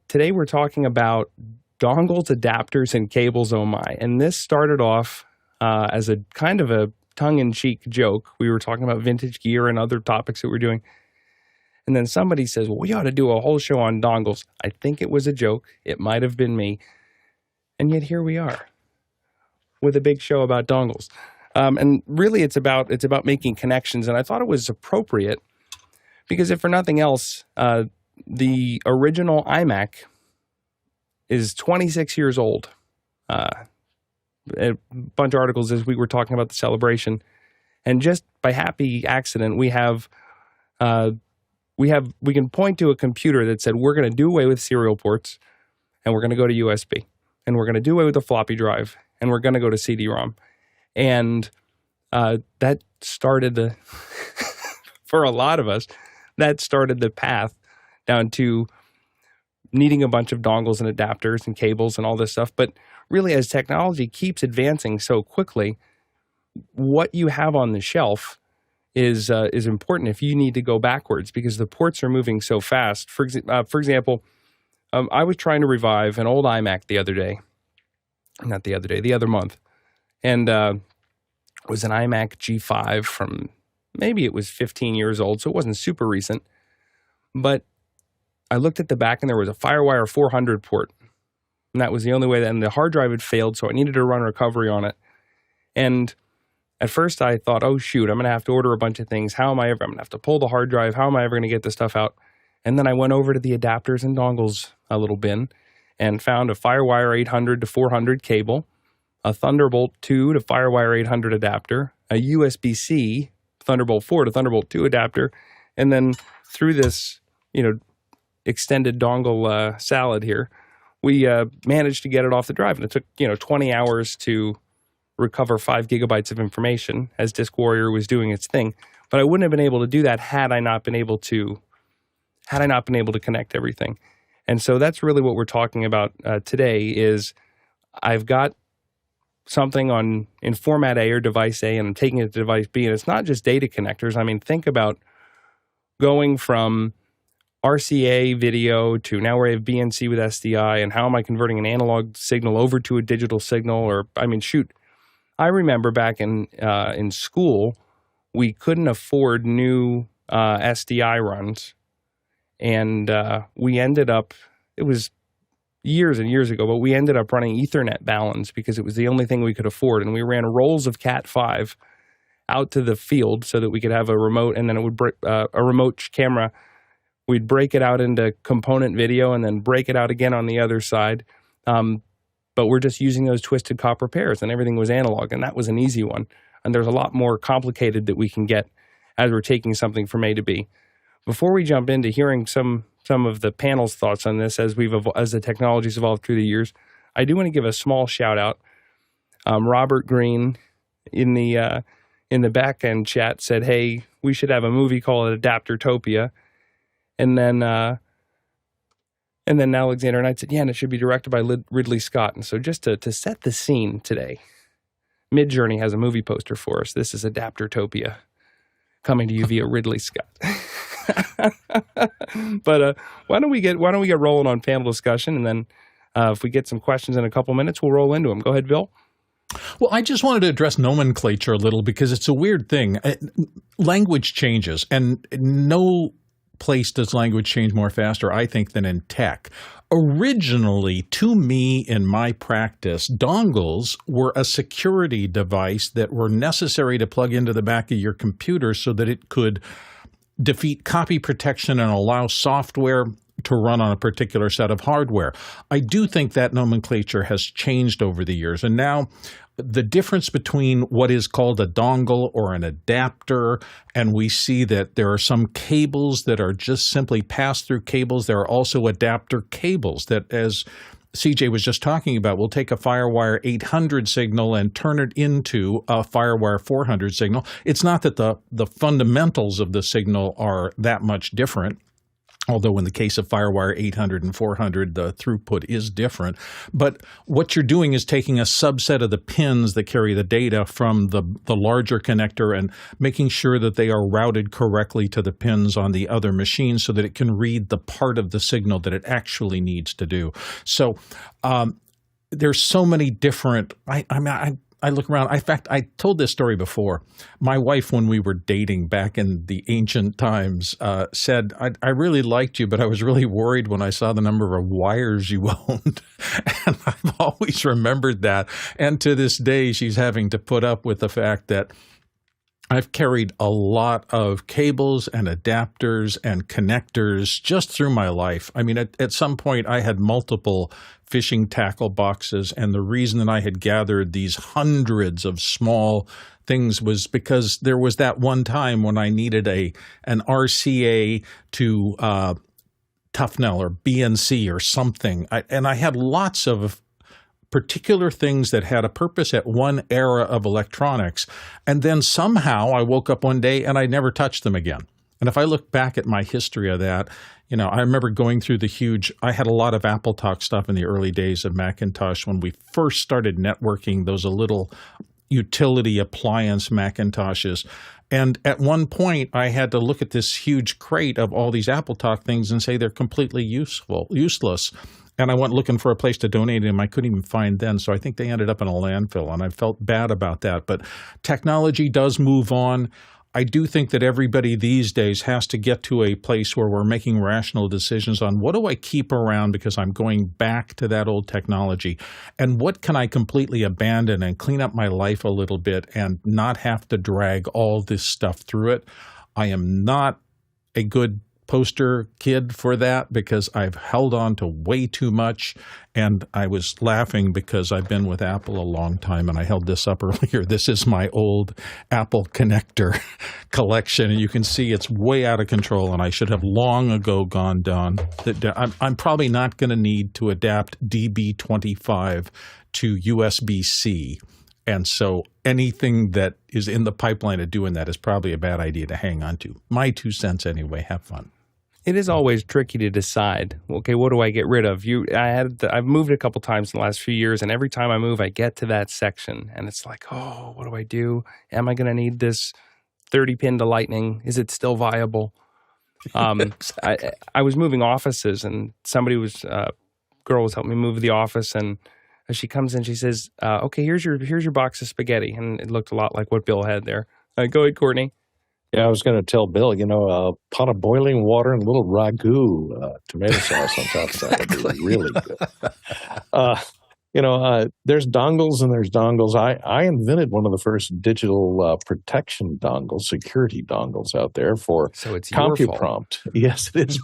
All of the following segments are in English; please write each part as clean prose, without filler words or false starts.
Today we're talking about dongles, adapters, and cables, oh my. And this started off as a kind of a tongue-in-cheek joke. We were talking about vintage gear and other topics that we're doing. And then somebody says, well, we ought to do a whole show on dongles. I think it was a joke. It might have been me. And yet here we are with a big show about dongles. And really it's about making connections. And I thought it was appropriate because if for nothing else, the original iMac is 26 years old. A bunch of articles as we were talking about the celebration. And just by happy accident, we can point to a computer that said, we're going to do away with serial ports and we're going to go to USB and we're going to do away with the floppy drive and we're going to go to CD-ROM. And that started for a lot of us, that started the path down to needing a bunch of dongles and adapters and cables and all this stuff. But really, as technology keeps advancing so quickly, what you have on the shelf is important if you need to go backwards because the ports are moving so fast. For example, I was trying to revive an old iMac the other month. And it was an iMac G5 from, maybe it was 15 years old, so it wasn't super recent. But I looked at the back and there was a FireWire 400 port. And that was the only way and the hard drive had failed, so I needed to run recovery on it. And at first I thought, oh shoot, I'm going to have to order a bunch of things. I'm going to have to pull the hard drive. How am I ever going to get this stuff out? And then I went over to the adapters and dongles little bin and found a FireWire 800 to 400 cable, a Thunderbolt 2 to FireWire 800 adapter, a USB C Thunderbolt 4 to Thunderbolt 2 adapter, and then through this, extended dongle salad here, we managed to get it off the drive. And it took, 20 hours to recover 5 gigabytes of information as Disk Warrior was doing its thing. But I wouldn't have been able to do that had I not been able to connect everything. And so that's really what we're talking about today is I've got something in format A or device A, and I'm taking it to device B. And it's not just data connectors. I mean, think about going from RCA video to now we have BNC with SDI, and how am I converting an analog signal over to a digital signal? I remember back in school, we couldn't afford new SDI runs, and we ended up, it was years and years ago, but we ended up running Ethernet balance because it was the only thing we could afford, and we ran rolls of Cat5 out to the field so that we could have a remote, and then it would break a remote camera. We'd break it out into component video and then break it out again on the other side. But we're just using those twisted copper pairs, and everything was analog, and that was an easy one. And there's a lot more complicated that we can get as we're taking something from A to B. Before we jump into hearing some of the panel's thoughts on this as the technology's evolved through the years, I do want to give a small shout out. Robert Green in the back end chat said, "Hey, we should have a movie called Adaptertopia," and then Alexander Knight said, "Yeah, and it should be directed by Ridley Scott." And so just to set the scene today, Midjourney has a movie poster for us. This is Adaptertopia, coming to you via Ridley Scott. But why don't we get rolling on panel discussion, and then if we get some questions in a couple minutes, we'll roll into them. Go ahead, Bill. Well, I just wanted to address nomenclature a little because it's a weird thing. Language changes, and no place does language change more faster, I think, than in tech. Originally, to me, in my practice, dongles were a security device that were necessary to plug into the back of your computer so that it could defeat copy protection and allow software to run on a particular set of hardware. I do think that nomenclature has changed over the years, and now the difference between what is called a dongle or an adapter, and we see that there are some cables that are just simply pass-through cables. There are also adapter cables that, as CJ was just talking about, will take a FireWire 800 signal and turn it into a FireWire 400 signal. It's not that the fundamentals of the signal are that much different. Although in the case of FireWire 800 and 400, the throughput is different. But what you're doing is taking a subset of the pins that carry the data from the larger connector and making sure that they are routed correctly to the pins on the other machine so that it can read the part of the signal that it actually needs to do. So there's so many different I look around. In fact, I told this story before. My wife, when we were dating back in the ancient times, said, I really liked you, but I was really worried when I saw the number of wires you owned. And I've always remembered that. And to this day, she's having to put up with the fact that I've carried a lot of cables and adapters and connectors just through my life. I mean, at some point, I had multiple fishing tackle boxes, and the reason that I had gathered these hundreds of small things was because there was that one time when I needed an RCA to Tufnell or BNC or something, and I had lots of particular things that had a purpose at one era of electronics. And then somehow I woke up one day and I never touched them again. And if I look back at my history of that, I remember going through I had a lot of Apple Talk stuff in the early days of Macintosh when we first started networking those little utility appliance Macintoshes. And at one point, I had to look at this huge crate of all these Apple Talk things and say they're completely useless. And I went looking for a place to donate them. I couldn't even find them. So I think they ended up in a landfill, and I felt bad about that. But technology does move on. I do think that everybody these days has to get to a place where we're making rational decisions on what do I keep around because I'm going back to that old technology, and what can I completely abandon and clean up my life a little bit and not have to drag all this stuff through it. I am not a good poster kid for that because I've held on to way too much, and I was laughing because I've been with Apple a long time, and I held this up earlier. This is my old Apple connector collection, and you can see it's way out of control, and I should have long ago gone down. I'm probably not going to need to adapt DB25 to USB-C. And so anything that is in the pipeline of doing that is probably a bad idea to hang on to. My 2 cents anyway. Have fun. It is always tricky to decide, okay, what do I get rid of? I've moved a couple times in the last few years, and every time I move, I get to that section, and it's like, oh, what do I do? Am I going to need this 30-pin to Lightning? Is it still viable? Exactly. I was moving offices, and girl was helping me move the office, and she comes in, she says, okay, here's your box of spaghetti, and it looked a lot like what Bill had there. Go ahead, Courtney. Yeah, I was going to tell Bill, a pot of boiling water and a little ragu tomato sauce on top of that would be really good. There's dongles and there's dongles. I invented one of the first digital protection dongles, security dongles out there for CompuPrompt. Yes, it is.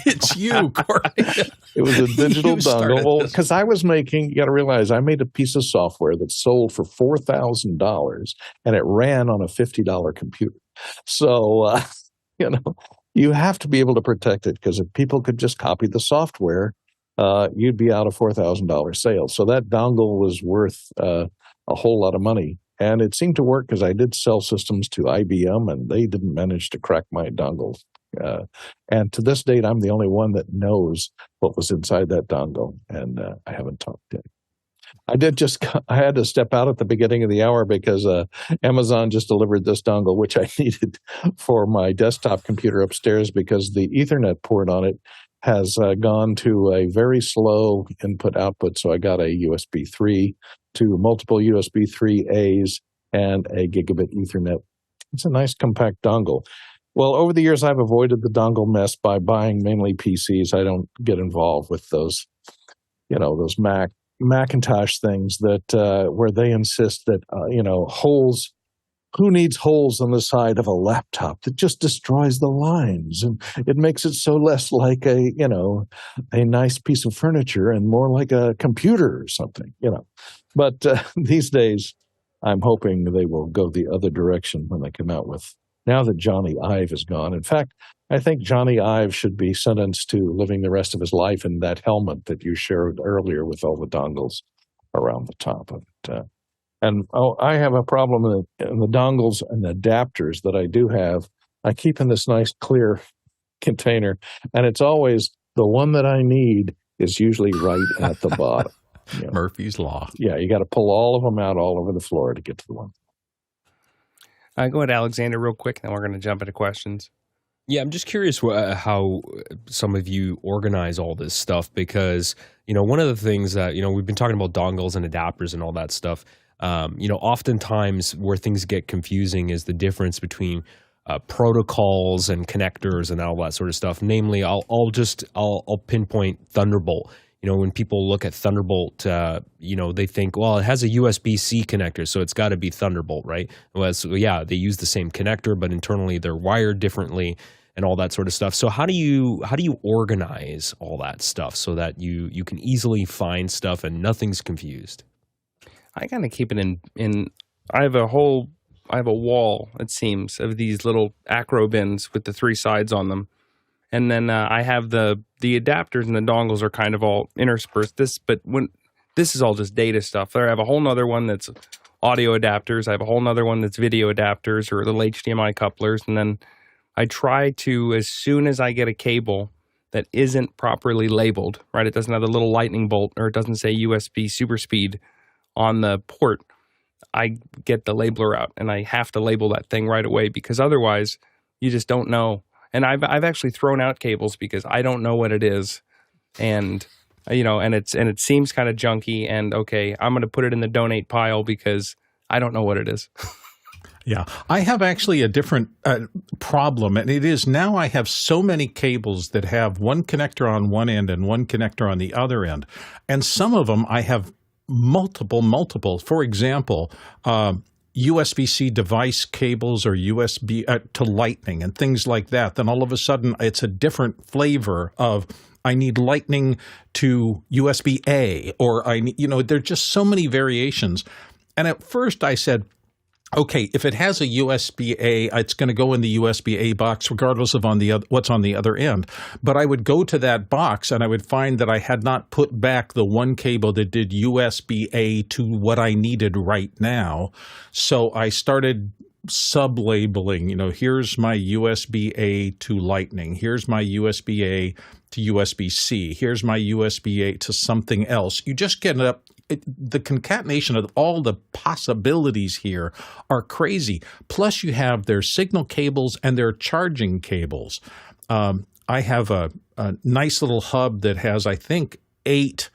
It's you, Courtney. It was a digital dongle. Well, because you got to realize I made a piece of software that sold for $4,000 and it ran on a $50 computer. So, you have to be able to protect it because if people could just copy the software, you'd be out of $4,000 sales. So that dongle was worth a whole lot of money. And it seemed to work because I did sell systems to IBM, and they didn't manage to crack my dongle. And to this date, I'm the only one that knows what was inside that dongle, and I haven't talked to it. I had to step out at the beginning of the hour because Amazon just delivered this dongle, which I needed for my desktop computer upstairs because the Ethernet port on it has gone to a very slow input-output. So I got a USB 3 to multiple USB 3As and a gigabit Ethernet. It's a nice compact dongle. Well, over the years, I've avoided the dongle mess by buying mainly PCs. I don't get involved with those Macintosh things that where they insist that holes. Who needs holes on the side of a laptop? That just destroys the lines, and it makes it so less like a nice piece of furniture and more like a computer or something. But these days, I'm hoping they will go the other direction when they come out with. Now that Johnny Ive is gone, in fact, I think Johnny Ive should be sentenced to living the rest of his life in that helmet that you shared earlier with all the dongles around the top of it. I have a problem in the dongles and adapters that I do have. I keep in this nice clear container, and it's always the one that I need is usually right at the bottom. You know? Murphy's Law. Yeah, you got to pull all of them out all over the floor to get to the one. Go ahead, Alexander, real quick, then we're going to jump into questions. Yeah, I'm just curious how some of you organize all this stuff because, one of the things that, we've been talking about dongles and adapters and all that stuff. Oftentimes where things get confusing is the difference between protocols and connectors and all that sort of stuff. Namely, I'll pinpoint Thunderbolt. When people look at Thunderbolt, they think, well, it has a USB C connector, so it's got to be Thunderbolt, right? Well, so yeah, they use the same connector, but internally they're wired differently and all that sort of stuff. So how do you organize all that stuff so that you can easily find stuff and nothing's confused? I kind of keep it in. I have a wall, it seems, of these little acro bins with the 3 sides on them. And then I have the adapters and the dongles are kind of all interspersed. This is all just data stuff. I have a whole nother one that's audio adapters. I have a whole nother one that's video adapters or little HDMI couplers. And then I try to, as soon as I get a cable that isn't properly labeled, right? It doesn't have the little lightning bolt or it doesn't say USB super speed on the port. I get the labeler out and I have to label that thing right away because otherwise you just don't know. And I've actually thrown out cables because I don't know what it is, and it seems kind of junky. And okay, I'm going to put it in the donate pile because I don't know what it is. Yeah, I have actually a different problem, and it is now I have so many cables that have one connector on one end and one connector on the other end, and some of them I have multiple. For example, USB-C device cables or USB to Lightning and things like that, then all of a sudden it's a different flavor of I need Lightning to USB-A or there are just so many variations. And at first I said, okay, if it has a USB-A, it's going to go in the USB-A box regardless of what's on the other end. But I would go to that box and I would find that I had not put back the one cable that did USB-A to what I needed right now. So I started sub-labeling, here's my USB-A to Lightning. Here's my USB-A to USB-C. Here's my USB-A to something else. You just get the concatenation of all the possibilities here are crazy. Plus, you have their signal cables and their charging cables. I have a nice little hub that has, I think, 8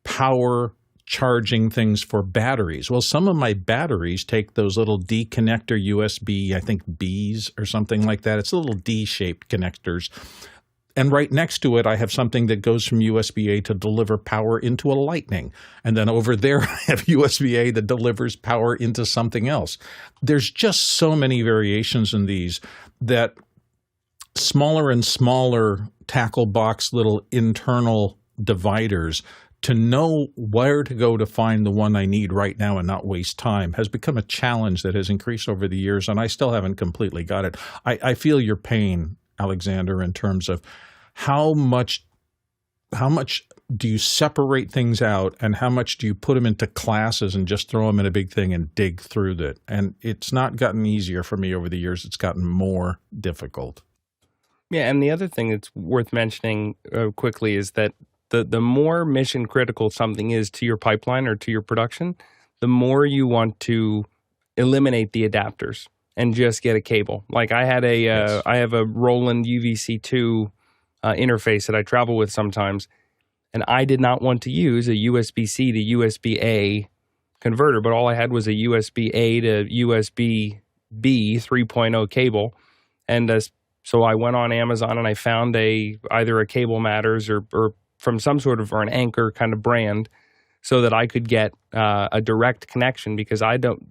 power charging things for batteries. Well, some of my batteries take those little D connector USB, I think Bs or something like that. It's little D-shaped connectors. And right next to it, I have something that goes from USB-A to deliver power into a Lightning. And then over there, I have USB-A that delivers power into something else. There's just so many variations in these that smaller and smaller tackle box little internal dividers to know where to go to find the one I need right now and not waste time has become a challenge that has increased over the years, and I still haven't completely got it. I feel your pain, Alexander, in terms of how much do you separate things out and how much do you put them into classes and just throw them in a big thing and dig through that? And it's not gotten easier for me over the years. It's gotten more difficult. Yeah, and the other thing that's worth mentioning quickly is that the more mission critical something is to your pipeline or to your production, the more you want to eliminate the adapters and just get a cable. Like I had I have a Roland UVC2 interface that I travel with sometimes, and I did not want to use a USB-C to USB-A converter, but all I had was a USB-A to USB-B 3.0 cable, and so I went on Amazon and I found either a Cable Matters or from some sort of, or an Anker kind of brand, so that I could get a direct connection, because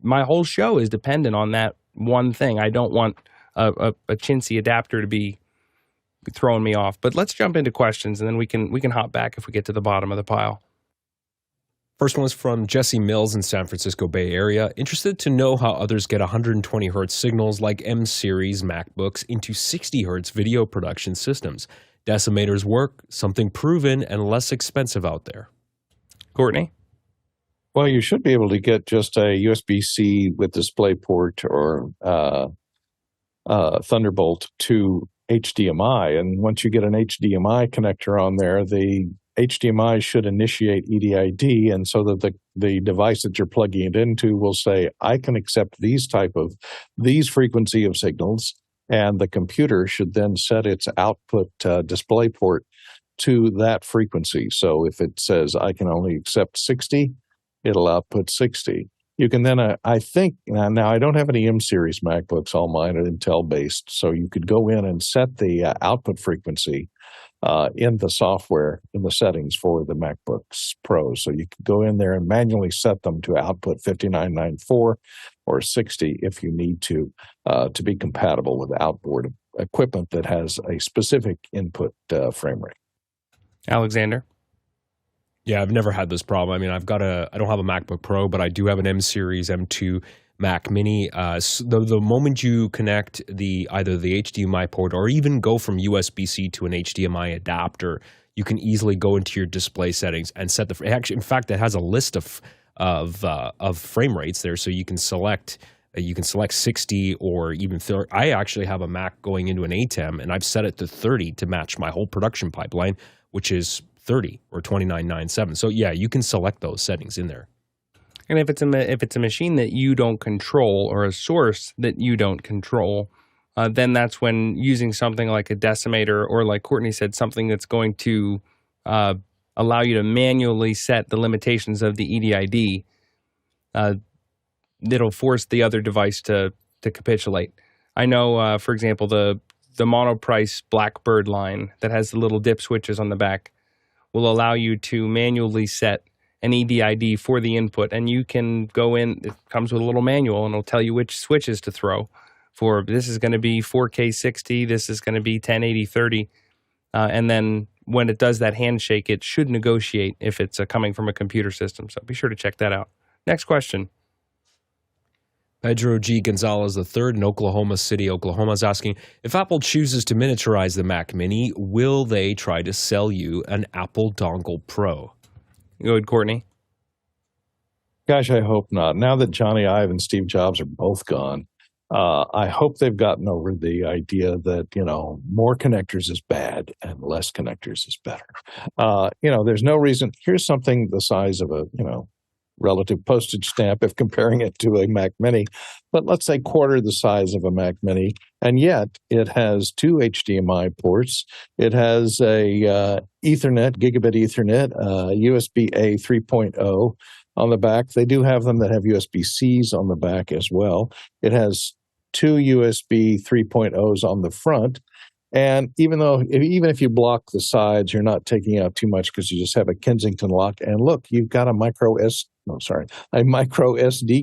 my whole show is dependent on that one thing. I don't want a chintzy adapter to be throwing me off. But let's jump into questions, and then we can hop back if we get to the bottom of the pile. First one was from Jesse Mills in San Francisco Bay Area. Interested to know how others get 120 hertz signals like M-series MacBooks into 60 hertz video production systems. Decimators work, something proven and less expensive out there. Courtney? Well, you should be able to get just a USB-C with DisplayPort or Thunderbolt to HDMI. And once you get an HDMI connector on there, the HDMI should initiate EDID, and so that the device that you're plugging it into will say, I can accept these frequency of signals, and the computer should then set its output display port to that frequency. So if it says I can only accept 60, it'll output 60. You can then, I think, now I don't have any M-series MacBooks, all mine are Intel-based, so you could go in and set the output frequency in the software, in the settings for the MacBooks Pro. So you can go in there and manually set them to output 5994 or 60 if you need to be compatible with outboard equipment that has a specific input frame rate. Alexander? Yeah, I've never had this problem. I mean, I don't have a MacBook Pro, but I do have an M-series M2 Mac Mini. The moment you connect either the HDMI port or even go from USB-C to an HDMI adapter, you can easily go into your display settings and set actually, in fact, it has a list of frame rates there, so you can select 60 or even 30. I actually have a Mac going into an ATEM, and I've set it to 30 to match my whole production pipeline, which is 30 or 2997. So yeah, you can select those settings in there. And if it's a machine that you don't control or a source that you don't control, then that's when using something like a Decimator or, like Courtney said, something that's going to allow you to manually set the limitations of the EDID, it'll force the other device to capitulate. I know, for example, the Monoprice Blackbird line that has the little dip switches on the back will allow you to manually set an EDID for the input, and you can go in. It comes with a little manual, and it'll tell you which switches to throw. For this is going to be 4K 60, this is going to be 1080 30, and then when it does that handshake, it should negotiate if it's coming from a computer system. So be sure to check that out. Next question. Pedro G. Gonzalez III in Oklahoma City, Oklahoma is asking, if Apple chooses to miniaturize the Mac Mini, will they try to sell you an Apple Dongle Pro? Go ahead, Courtney. Gosh, I hope not. Now that Johnny Ive and Steve Jobs are both gone, I hope they've gotten over the idea that, more connectors is bad and less connectors is better. There's no reason. Here's something the size of a, relative postage stamp if comparing it to a Mac Mini, but let's say quarter the size of a Mac Mini, and yet it has two HDMI ports. It has a Ethernet, gigabit Ethernet, USB-A 3.0 on the back. They do have them that have USB-Cs on the back as well. It has two USB 3.0s on the front. And even if you block the sides, you're not taking out too much because you just have a Kensington lock. And look, you've got a micro SD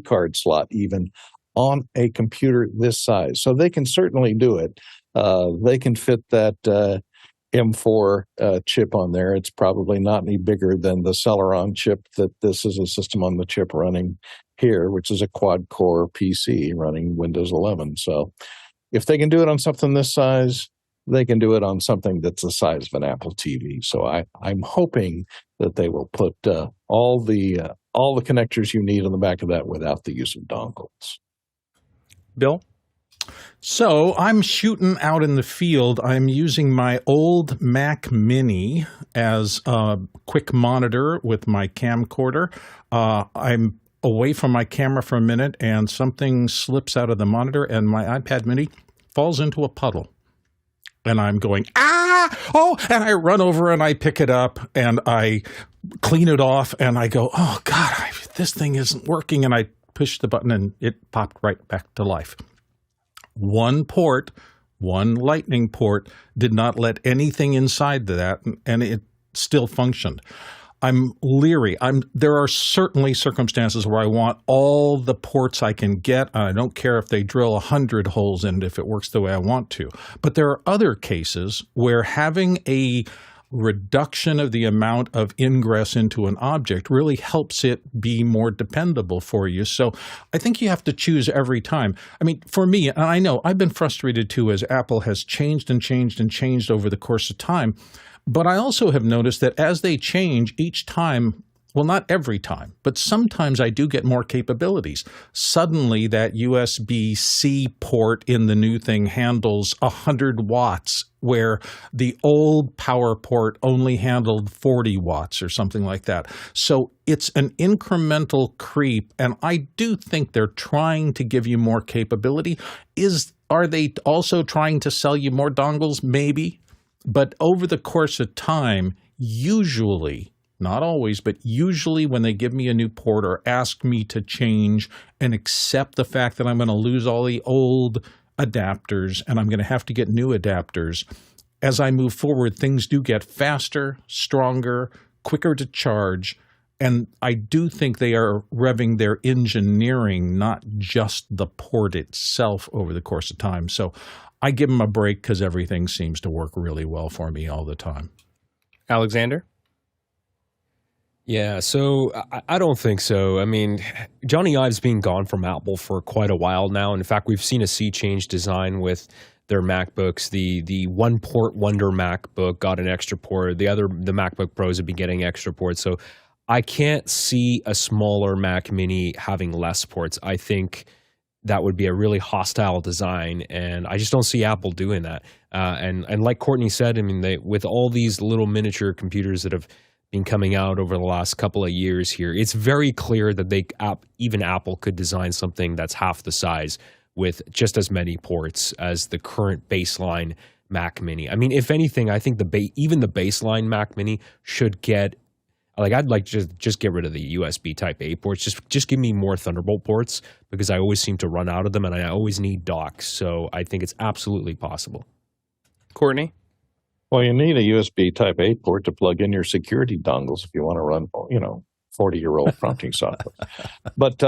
card slot even on a computer this size. So they can certainly do it. They can fit that M4 chip on there. It's probably not any bigger than the Celeron chip that this is a system on the chip running here, which is a quad-core PC running Windows 11. So if they can do it on something this size, they can do it on something that's the size of an Apple TV. So I'm hoping that they will put all the connectors you need on the back of that without the use of dongles. Bill? So I'm shooting out in the field. I'm using my old Mac Mini as a quick monitor with my camcorder. I'm away from my camera for a minute, and something slips out of the monitor, and my iPad Mini falls into a puddle. And I'm going, and I run over and I pick it up and I clean it off and I go, oh God, this thing isn't working. And I push the button and it popped right back to life. One lightning port did not let anything inside that, and it still functioned. I'm leery. There are certainly circumstances where I want all the ports I can get, and I don't care if they drill 100 holes in it if it works the way I want to. But there are other cases where having a reduction of the amount of ingress into an object really helps it be more dependable for you. So I think you have to choose every time. I mean, for me, and I know I've been frustrated too as Apple has changed and changed and changed over the course of time. But I also have noticed that as they change, each time Well, not every time, but sometimes I do get more capabilities. Suddenly, that USB-C port in the new thing handles 100 watts, where the old power port only handled 40 watts or something like that. So it's an incremental creep, and I do think they're trying to give you more capability. Are they also trying to sell you more dongles? Maybe. But over the course of time, usually, not always, but usually when they give me a new port or ask me to change and accept the fact that I'm going to lose all the old adapters and I'm going to have to get new adapters, as I move forward, things do get faster, stronger, quicker to charge. And I do think they are revving their engineering, not just the port itself, over the course of time. So I give them a break because everything seems to work really well for me all the time. Alexander? Yeah, so I don't think so. I mean, Johnny Ive's been gone from Apple for quite a while now. In fact, we've seen a sea change design with their MacBooks. The one port Wonder MacBook got an extra port. The MacBook Pros have been getting extra ports. So I can't see a smaller Mac Mini having less ports. I think that would be a really hostile design, and I just don't see Apple doing that. And like Courtney said, I mean, with all these little miniature computers that have been coming out over the last couple of years here, it's very clear that even Apple could design something that's half the size with just as many ports as the current baseline Mac Mini. I mean, if anything, I think even the baseline Mac Mini should get, like, I'd like to just get rid of the USB Type A ports. Just give me more Thunderbolt ports, because I always seem to run out of them and I always need docks. So I think it's absolutely possible. Courtney? Well, you need a USB Type A port to plug in your security dongles if you want to run, 40-year-old prompting software. But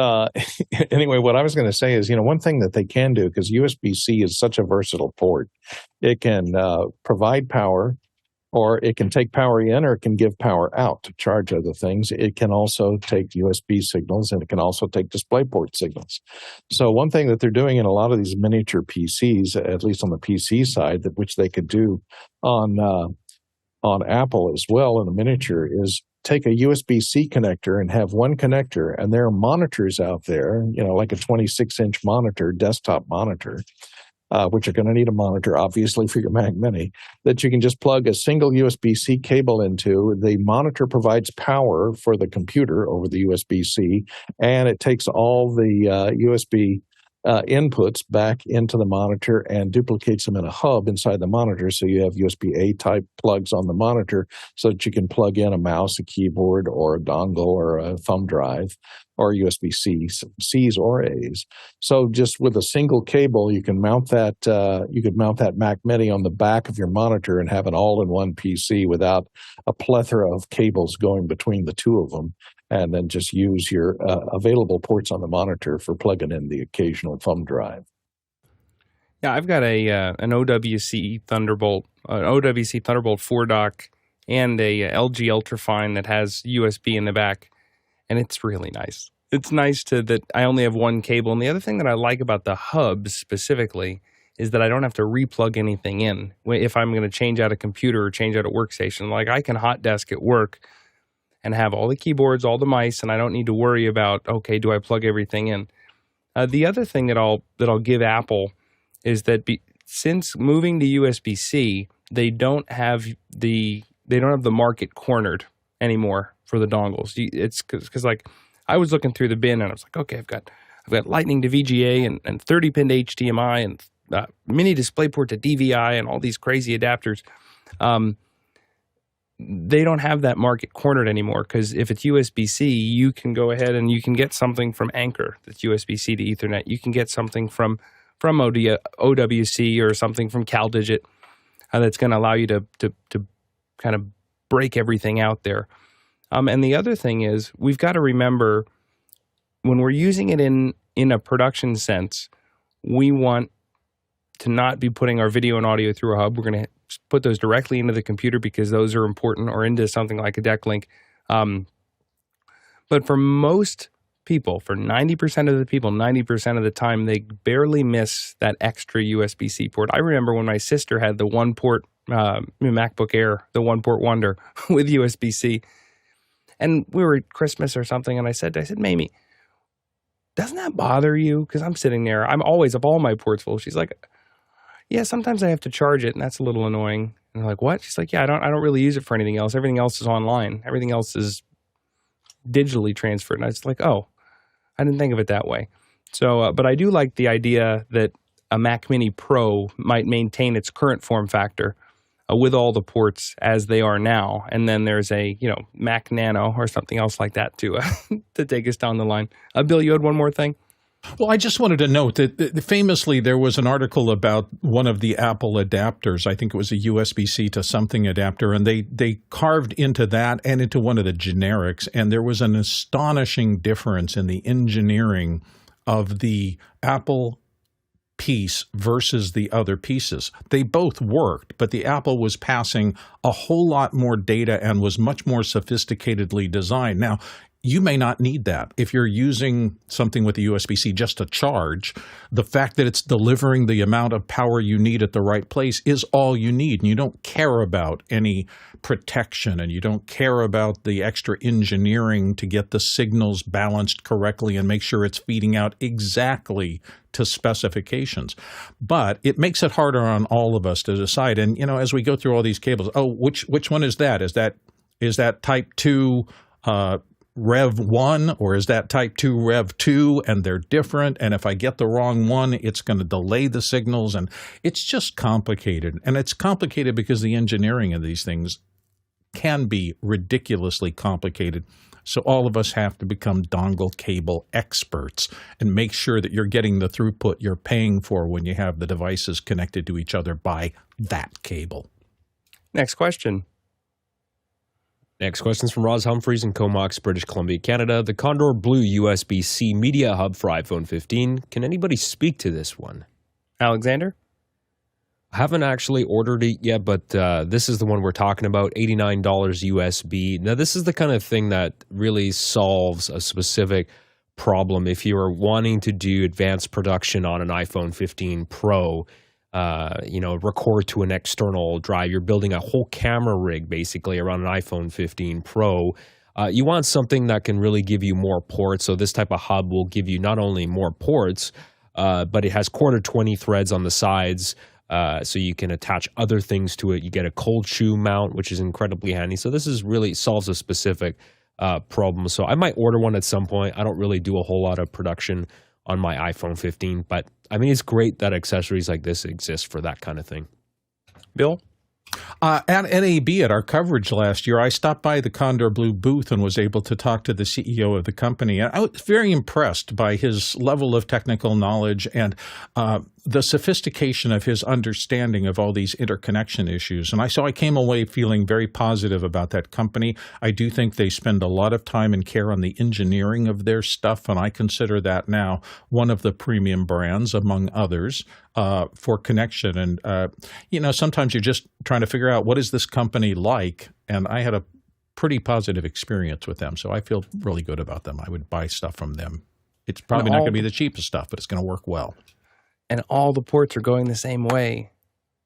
anyway, what I was going to say is, one thing that they can do, because USB-C is such a versatile port, it can provide power, or it can take power in, or it can give power out to charge other things. It can also take USB signals, and it can also take DisplayPort signals. So one thing that they're doing in a lot of these miniature PCs, at least on the PC side, which they could do on Apple as well in the miniature, is take a USB-C connector and have one connector, and there are monitors out there, like a 26-inch monitor, desktop monitor, which are going to need a monitor, obviously, for your Mac Mini, that you can just plug a single USB-C cable into. The monitor provides power for the computer over the USB-C, and it takes all the USB inputs back into the monitor and duplicates them in a hub inside the monitor. So you have USB-A type plugs on the monitor so that you can plug in a mouse, a keyboard, or a dongle, or a thumb drive, or USB-Cs or A's. So just with a single cable, you can mount that. You could mount that Mac Mini on the back of your monitor and have an all-in-one PC without a plethora of cables going between the two of them, and then just use your available ports on the monitor for plugging in the occasional thumb drive. Yeah, I've got an OWC Thunderbolt 4 dock and a LG Ultrafine that has USB in the back, and it's really nice. It's nice that I only have one cable, and the other thing that I like about the hubs specifically is that I don't have to replug anything in if I'm going to change out a computer or change out a workstation. Like, I can hot desk at work and have all the keyboards, all the mice, and I don't need to worry about, okay, do I plug everything in? The other thing that I'll give Apple is that since moving to USB-C, they don't have the market cornered anymore for the dongles. It's because like I was looking through the bin and I was like, okay, I've got Lightning to VGA and 30-pin to HDMI and mini DisplayPort to DVI and all these crazy adapters. They don't have that market cornered anymore, because if it's USB-C, you can go ahead and you can get something from Anker that's USB-C to Ethernet. You can get something from OWC or something from CalDigit that's going to allow you to kind of break everything out there. And the other thing is, we've got to remember, when we're using it in a production sense, we want to not be putting our video and audio through a hub. We're going to put those directly into the computer because those are important, or into something like a deck link. But for most people, for 90% of the people, 90% of the time, they barely miss that extra USB-C port. I remember when my sister had the one-port MacBook Air, the one-port Wonder with USB-C, And we were at Christmas or something, and I said, Mamie, doesn't that bother you? Because I'm sitting there. I'm always of all my ports full. She's like, yeah, sometimes I have to charge it, and that's a little annoying. And I'm like, what? She's like, yeah, I don't really use it for anything else. Everything else is online. Everything else is digitally transferred. And I was like, oh, I didn't think of it that way. So, but I do like the idea that a Mac Mini Pro might maintain its current form factor with all the ports as they are now. And then there's a, Mac Nano or something else like that to take us down the line. Bill, you had one more thing? Well, I just wanted to note that famously there was an article about one of the Apple adapters. I think it was a USB-C to something adapter, and they carved into that and into one of the generics, and there was an astonishing difference in the engineering of the Apple piece versus the other pieces. They both worked, but the Apple was passing a whole lot more data and was much more sophisticatedly designed. Now, you may not need that. If you're using something with a USB-C just to charge, the fact that it's delivering the amount of power you need at the right place is all you need. And you don't care about any protection, and you don't care about the extra engineering to get the signals balanced correctly and make sure it's feeding out exactly to specifications. But it makes it harder on all of us to decide. And, as we go through all these cables, which one is that? Is that type 2 Rev 1, or is that type 2 Rev 2, and they're different, and if I get the wrong one, it's going to delay the signals, and it's just complicated. And it's complicated because the engineering of these things can be ridiculously complicated. So all of us have to become dongle cable experts and make sure that you're getting the throughput you're paying for when you have the devices connected to each other by that cable. Next question. Next question is from Roz Humphreys in Comox, British Columbia, Canada. The Kondor Blue USB C Media Hub for iPhone 15. Can anybody speak to this one? Alexander? I haven't actually ordered it yet, but this is the one we're talking about, $89 USB. Now, this is the kind of thing that really solves a specific problem. If you are wanting to do advanced production on an iPhone 15 Pro, record to an external drive, you're building a whole camera rig basically around an iPhone 15 Pro. You want something that can really give you more ports. So this type of hub will give you not only more ports, but it has quarter 20 threads on the sides. So you can attach other things to it. You get a cold shoe mount, which is incredibly handy. So this is really solves a specific problem. So I might order one at some point. I don't really do a whole lot of production on my iPhone 15, but I mean, it's great that accessories like this exist for that kind of thing. Bill? At NAB at our coverage last year, I stopped by the Kondor Blue booth and was able to talk to the CEO of the company. And I was very impressed by his level of technical knowledge and the sophistication of his understanding of all these interconnection issues. And I came away feeling very positive about that company. I do think they spend a lot of time and care on the engineering of their stuff, and I consider that now one of the premium brands among others for connection. And, sometimes you're just trying to figure out what is this company like, and I had a pretty positive experience with them, so I feel really good about them. I would buy stuff from them. It's probably not going to be the cheapest stuff, but it's going to work well. And all the ports are going the same way.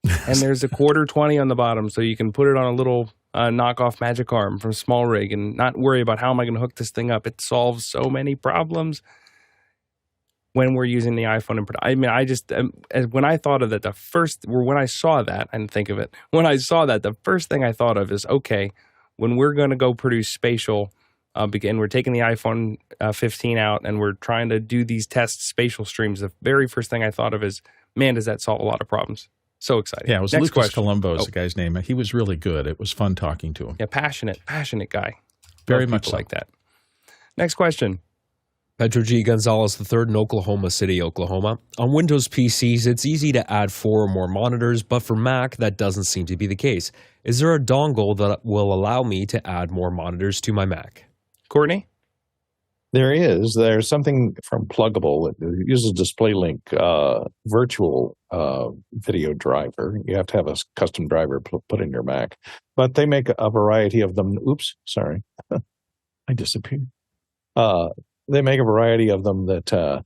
And there's a quarter 20 on the bottom, so you can put it on a little knockoff Magic Arm from Small Rig and not worry about how am I going to hook this thing up. It solves so many problems when we're using the iPhone. I mean, I just, when I thought of that, when I saw that, I didn't think of it. When I saw that, the first thing I thought of is, okay, when we're going to go produce spatial, again, we're taking the iPhone 15 out and we're trying to do these test spatial streams. The very first thing I thought of is, man, does that solve a lot of problems. So exciting. Yeah, it was Lucas Colombo is the guy's name. He was really good. It was fun talking to him. Yeah, passionate guy. Very much so. Like that. Next question. Pedro G. Gonzalez III in Oklahoma City, Oklahoma. On Windows PCs, it's easy to add 4 or more monitors, but for Mac, that doesn't seem to be the case. Is there a dongle that will allow me to add more monitors to my Mac? Courtney? There is. There's something from Pluggable. It uses DisplayLink virtual video driver. You have to have a custom driver put in your Mac. But they make a variety of them. Oops, sorry. I disappeared. They make a variety of them that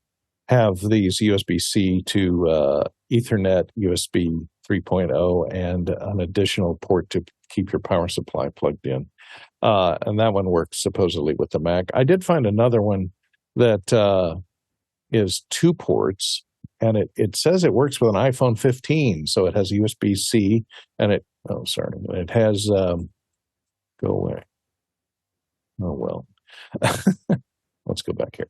have these USB-C to Ethernet, USB 3.0, and an additional port to keep your power supply plugged in. And that one works supposedly with the Mac. I did find another one that is 2 ports, and it says it works with an iPhone 15. So it has USB-C, and it has, go away. Oh, well. Let's go back here.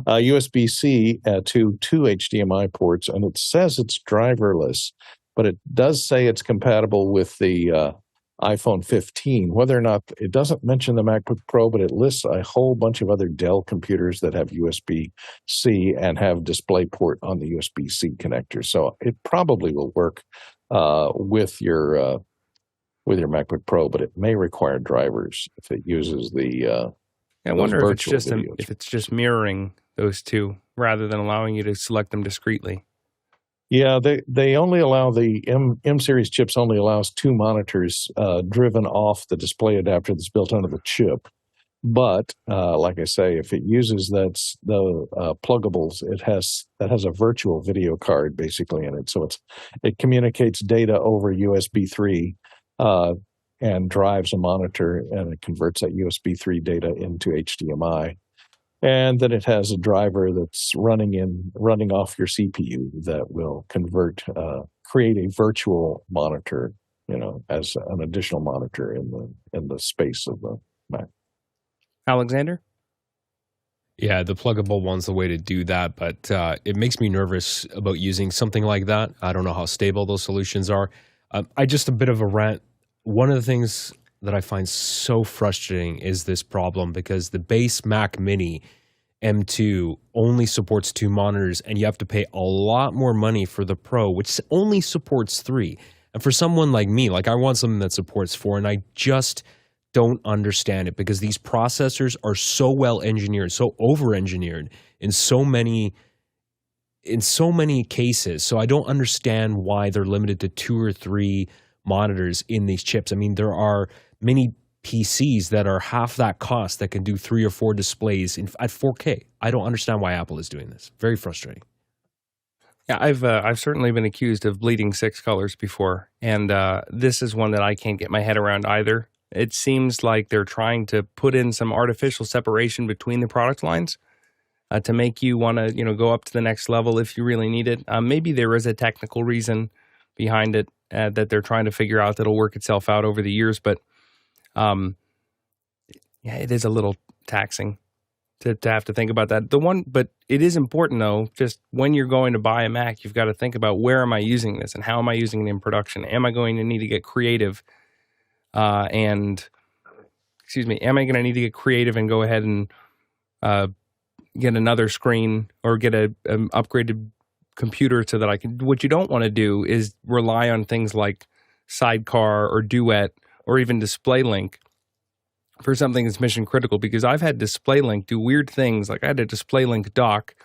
USB-C to 2 HDMI ports, and it says it's driverless, but it does say it's compatible with the iPhone 15. Whether or not, it doesn't mention the MacBook Pro, but it lists a whole bunch of other Dell computers that have USB-C and have DisplayPort on the USB-C connector. So it probably will work with your MacBook Pro, but it may require drivers if it uses the I wonder if it's just mirroring those two rather than allowing you to select them discreetly. Yeah, they only allow the M series chips only allows 2 monitors driven off the display adapter that's built into the chip. But like I say, if it uses the pluggables, that has a virtual video card basically in it. So it communicates data over USB 3 and drives a monitor, and it converts that USB 3 data into HDMI. And then it has a driver that's running off your CPU that will create a virtual monitor, as an additional monitor in the space of the Mac. Alexander? Yeah, the pluggable one's the way to do that, but it makes me nervous about using something like that. I don't know how stable those solutions are. Just a bit of a rant. One of the things that I find so frustrating is this problem, because the base Mac Mini M2 only supports 2 monitors, and you have to pay a lot more money for the Pro, which only supports 3. And for someone like me, I want something that supports 4, and I just don't understand it, because these processors are so well engineered, so over engineered in so many cases. So I don't understand why they're limited to 2 or 3 monitors in these chips. I mean, there are many PCs that are half that cost that can do 3 or 4 displays at 4K. I don't understand why Apple is doing this. Very frustrating. Yeah, I've certainly been accused of bleeding 6 colors before, and this is one that I can't get my head around either. It seems like they're trying to put in some artificial separation between the product lines to make you want to, go up to the next level if you really need it. Maybe there is a technical reason behind it that they're trying to figure out that'll work itself out over the years, but yeah, it is a little taxing to have to think about that. But it is important though, just when you're going to buy a Mac, you've got to think about, where am I using this and how am I using it in production? Am I going to need to get creative? Am I going to need to get creative and go ahead and get another screen or get an upgraded computer so that I can? What you don't want to do is rely on things like Sidecar or Duet or even DisplayLink for something that's mission critical, because I've had DisplayLink do weird things. Like I had a DisplayLink dock,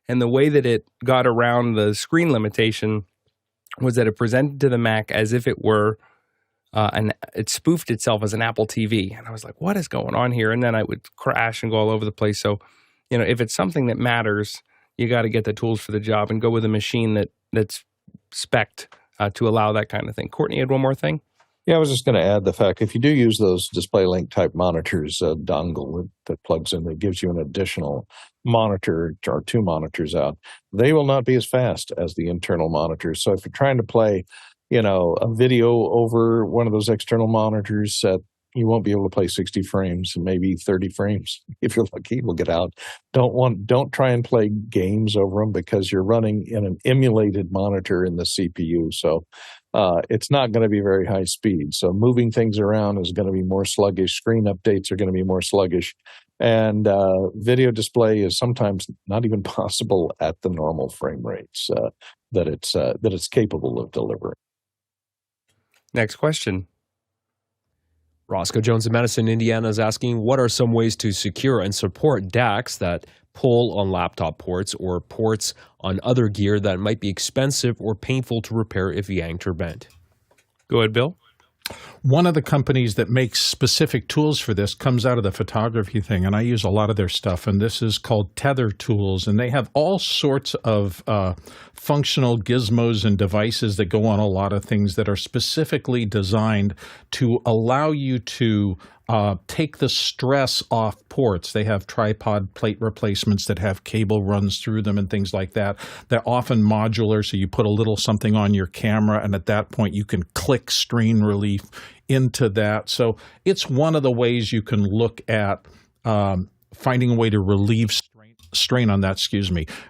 and the way that it got around the screen limitation was that it presented to the Mac as if it were and it spoofed itself as an Apple TV. And I was like, what is going on here? And then I would crash and go all over the place. So, if it's something that matters, you got to get the tools for the job and go with a machine that's spec'd to allow that kind of thing. Courtney, you had one more thing? Yeah, I was just going to add the fact, if you do use those DisplayLink type monitors, dongle that plugs in, that gives you an additional monitor or 2 monitors out, they will not be as fast as the internal monitors. So if you're trying to play, a video over one of those external monitors, you won't be able to play 60 frames, and maybe 30 frames. If you're lucky, will get out. Don't try and play games over them, because you're running in an emulated monitor in the CPU. So it's not going to be very high speed. So moving things around is going to be more sluggish. Screen updates are going to be more sluggish. And video display is sometimes not even possible at the normal frame rates that it's capable of delivering. Next question. Roscoe Jones in Madison, Indiana is asking, what are some ways to secure and support DACs that pull on laptop ports or ports on other gear that might be expensive or painful to repair if yanked or bent? Go ahead, Bill. One of the companies that makes specific tools for this comes out of the photography thing, and I use a lot of their stuff, and this is called Tether Tools, and they have all sorts of functional gizmos and devices that go on a lot of things that are specifically designed to allow you to take the stress off ports. They have tripod plate replacements that have cable runs through them and things like that. They're often modular, so you put a little something on your camera, and at that point you can click strain relief into that. So it's one of the ways you can look at finding a way to relieve strain on that,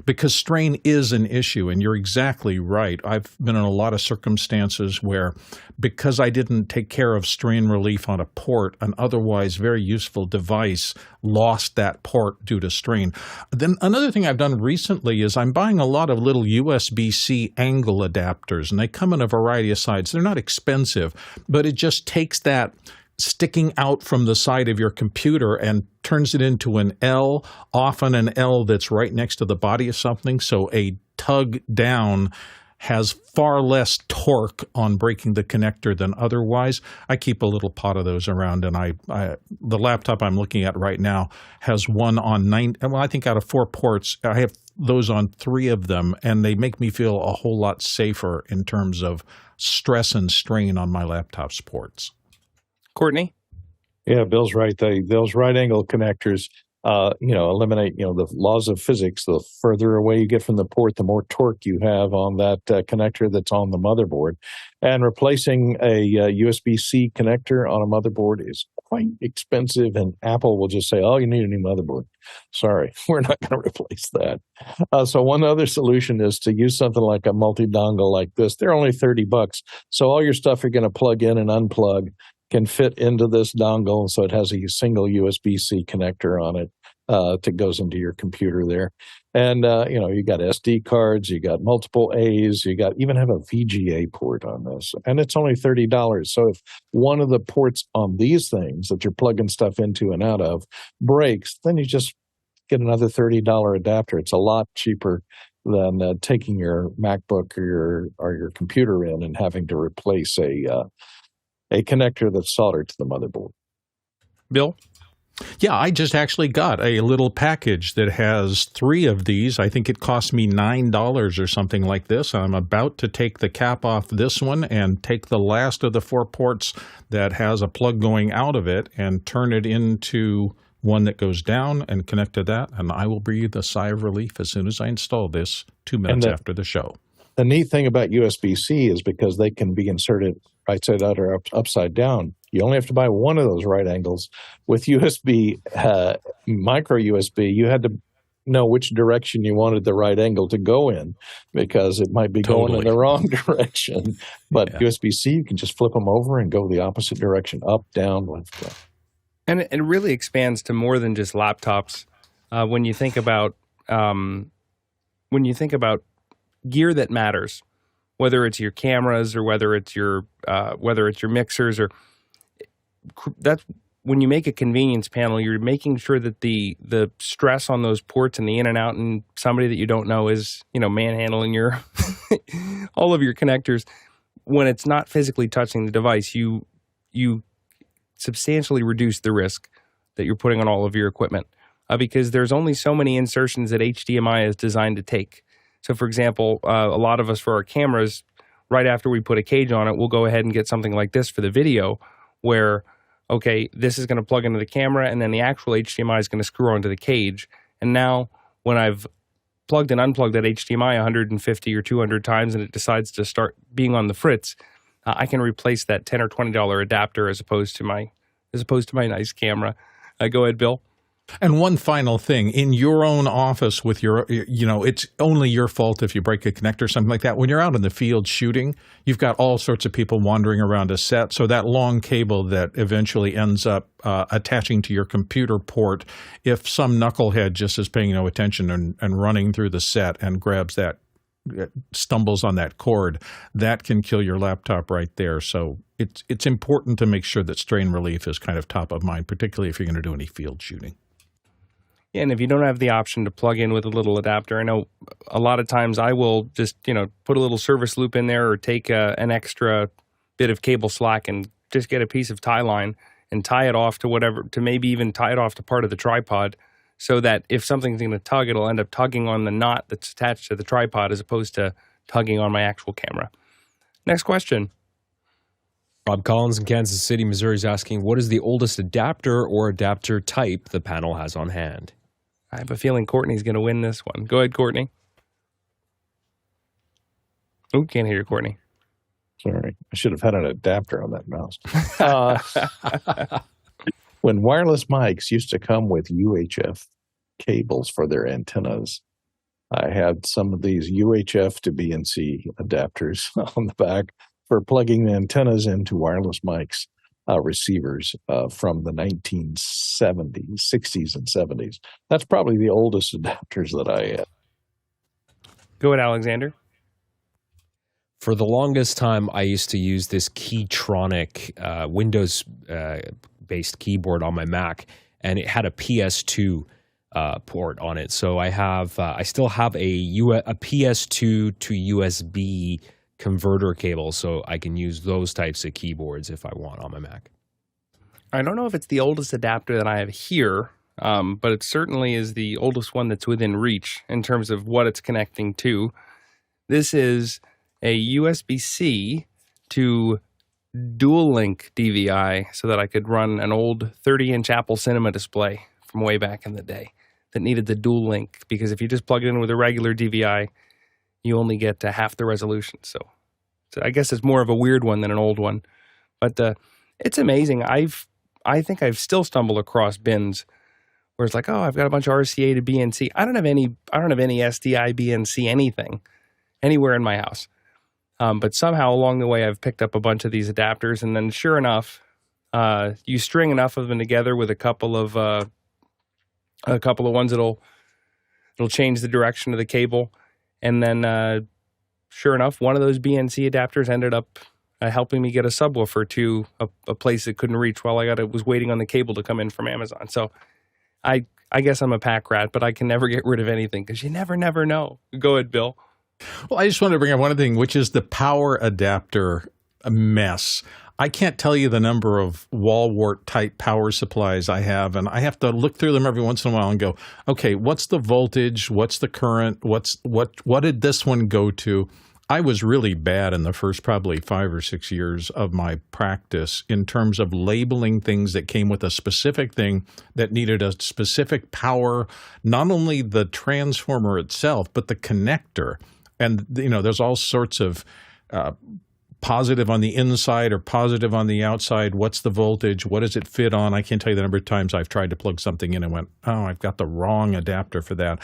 because strain is an issue, and you're exactly right. I've been in a lot of circumstances where, because I didn't take care of strain relief on a port, an otherwise very useful device lost that port due to strain. Then another thing I've done recently is I'm buying a lot of little USB C angle adapters, and they come in a variety of sizes. They're not expensive, but it just takes that sticking out from the side of your computer and turns it into an L, often an L that's right next to the body of something. So a tug down has far less torque on breaking the connector than otherwise. I keep a little pot of those around, and the laptop I'm looking at right now has one on I think out of 4 ports, I have those on 3 of them, and they make me feel a whole lot safer in terms of stress and strain on my laptop's ports. Courtney? Yeah, Bill's right. Those right angle connectors, eliminate, the laws of physics. The further away you get from the port, the more torque you have on that connector that's on the motherboard. And replacing a USB-C connector on a motherboard is quite expensive, and Apple will just say, oh, you need a new motherboard. Sorry, we're not going to replace that. So one other solution is to use something like a multi-dongle like this. They're only $30. So all your stuff you're going to plug in and unplug can fit into this dongle, so it has a single USB-C connector on it that goes into your computer there. And, you got SD cards, you got multiple A's, you even have a VGA port on this, and it's only $30. So if one of the ports on these things that you're plugging stuff into and out of breaks, then you just get another $30 adapter. It's a lot cheaper than taking your MacBook or your computer in and having to replace a connector that's soldered to the motherboard. Bill? Yeah, I just actually got a little package that has 3 of these. I think it cost me $9 or something like this. I'm about to take the cap off this one and take the last of the 4 ports that has a plug going out of it and turn it into one that goes down and connect to that. And I will breathe a sigh of relief as soon as I install this 2 minutes after the show. The neat thing about USB-C is because they can be inserted right side out or upside down. You only have to buy one of those right angles. With USB, micro USB, you had to know which direction you wanted the right angle to go in, because it might be going in the wrong direction. But USB-C, you can just flip them over and go the opposite direction, up, down, left, right. And it really expands to more than just laptops. When you think about gear that matters, whether it's your cameras or whether it's your mixers, or that's when you make a convenience panel, you're making sure that the stress on those ports and the in and out, and somebody that you don't know is manhandling your all of your connectors. When it's not physically touching the device, you substantially reduce the risk that you're putting on all of your equipment, because there's only so many insertions that HDMI is designed to take. So, for example, a lot of us, for our cameras, right after we put a cage on it, we'll go ahead and get something like this for the video, where, okay, this is going to plug into the camera, and then the actual HDMI is going to screw onto the cage. And now, when I've plugged and unplugged that HDMI 150 or 200 times, and it decides to start being on the fritz, I can replace that $10 or $20 adapter as opposed to my nice camera. Go ahead, Bill. And one final thing, in your own office with it's only your fault if you break a connector or something like that. When you're out in the field shooting, you've got all sorts of people wandering around a set. So that long cable that eventually ends up attaching to your computer port, if some knucklehead just is paying no attention and running through the set and grabs that, stumbles on that cord, that can kill your laptop right there. So it's important to make sure that strain relief is kind of top of mind, particularly if you're going to do any field shooting. Yeah, and if you don't have the option to plug in with a little adapter, I know a lot of times I will just, put a little service loop in there, or take an extra bit of cable slack and just get a piece of tie line and tie it off to maybe even tie it off to part of the tripod, so that if something's going to tug, it'll end up tugging on the knot that's attached to the tripod as opposed to tugging on my actual camera. Next question. Rob Collins in Kansas City, Missouri is asking, what is the oldest adapter or adapter type the panel has on hand? I have a feeling Courtney's going to win this one. Go ahead, Courtney. Oh, can't hear you, Courtney. Sorry, I should have had an adapter on that mouse. When wireless mics used to come with UHF cables for their antennas, I had some of these UHF to BNC adapters on the back for plugging the antennas into wireless mics receivers from the 1970s, 60s, and 70s. That's probably the oldest adapters that I had. Go ahead, Alexander. For the longest time, I used to use this Keytronic Windows-based keyboard on my Mac, and it had a PS2 port on it. So I still have a PS2 to USB converter cable, so I can use those types of keyboards if I want on my Mac. I don't know if it's the oldest adapter that I have here, but it certainly is the oldest one that's within reach in terms of what it's connecting to. This is a USB-C to dual link DVI so that I could run an old 30-inch Apple Cinema display from way back in the day that needed the dual link, because if you just plug it in with a regular DVI, you only get to half the resolution. So I guess it's more of a weird one than an old one. But it's amazing. I think I've still stumbled across bins where it's like, oh, I've got a bunch of RCA to BNC. I don't have any SDI, BNC, anything anywhere in my house. But somehow along the way, I've picked up a bunch of these adapters, and then sure enough, you string enough of them together with a couple of ones that'll change the direction of the cable, and then sure enough, one of those BNC adapters ended up helping me get a subwoofer to a place that couldn't reach while I was waiting on the cable to come in from Amazon. So I guess I'm a pack rat, but I can never get rid of anything because you never know. Go ahead, Bill. Well, I just wanted to bring up one thing, which is the power adapter mess. I can't tell you the number of wall wart type power supplies I have, and I have to look through them every once in a while and go, okay, what's the voltage? What's the current? What did this one go to? I was really bad in the first probably 5 or 6 years of my practice in terms of labeling things that came with a specific thing that needed a specific power, not only the transformer itself, but the connector. And, there's all sorts of positive on the inside or positive on the outside. What's the voltage? What does it fit on? I can't tell you the number of times I've tried to plug something in and went, oh, I've got the wrong adapter for that.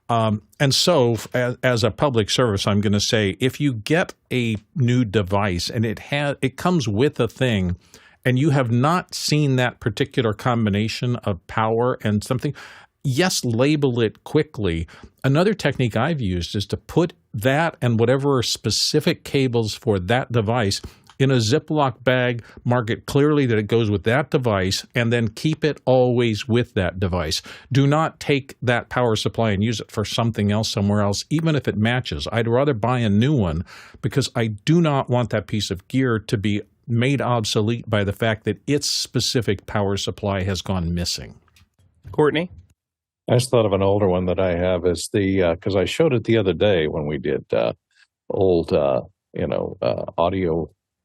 And so as a public service, I'm going to say, if you get a new device and it comes with a thing and you have not seen that particular combination of power and something, yes, label it quickly. Another technique I've used is to put that and whatever are specific cables for that device in a Ziploc bag, mark it clearly that it goes with that device, and then keep it always with that device. Do not take that power supply and use it for something else somewhere else, even if it matches. I'd rather buy a new one because I do not want that piece of gear to be made obsolete by the fact that its specific power supply has gone missing. Courtney? I just thought of an older one that I have is because I showed it the other day when we did old,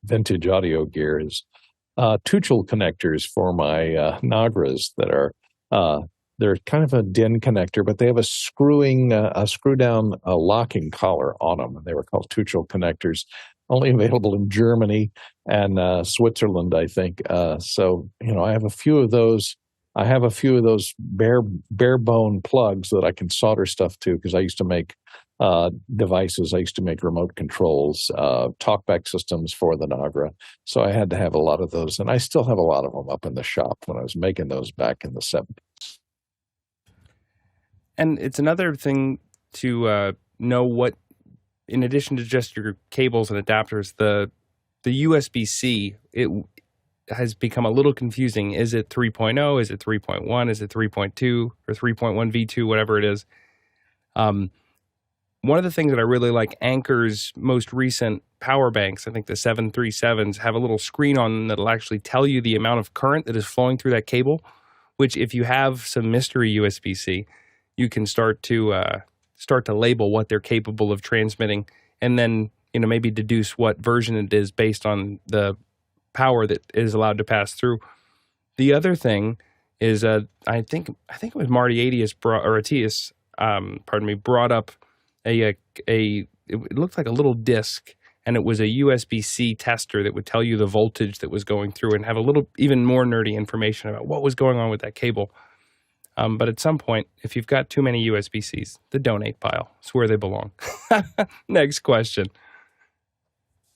vintage audio gear is Tuchel connectors for my Nagras that are, they're kind of a DIN connector, but they have a screw down locking collar on them. And they were called Tuchel connectors, only available in Germany and Switzerland, I think. So, I have a few of those. I have a few of those bare bone plugs that I can solder stuff to because I used to make devices. I used to make remote controls, talkback systems for the Nagra. So I had to have a lot of those. And I still have a lot of them up in the shop when I was making those back in the 70s. And it's another thing to know what, in addition to just your cables and adapters, the USB-C, it has become a little confusing. Is it 3.0? Is it 3.1? Is it 3.2 or 3.1 V2, whatever it is? One of the things that I really like, Anker's most recent power banks, I think the 737s, have a little screen on them that'll actually tell you the amount of current that is flowing through that cable, which if you have some mystery USB-C, you can start to label what they're capable of transmitting and then, maybe deduce what version it is based on the power that is allowed to pass through. The other thing is, I think it was Marty Atius brought up it looked like a little disc, and it was a USB-C tester that would tell you the voltage that was going through and have a little even more nerdy information about what was going on with that cable. But at some point, if you've got too many USB-Cs, the donate pile is where they belong. Next question.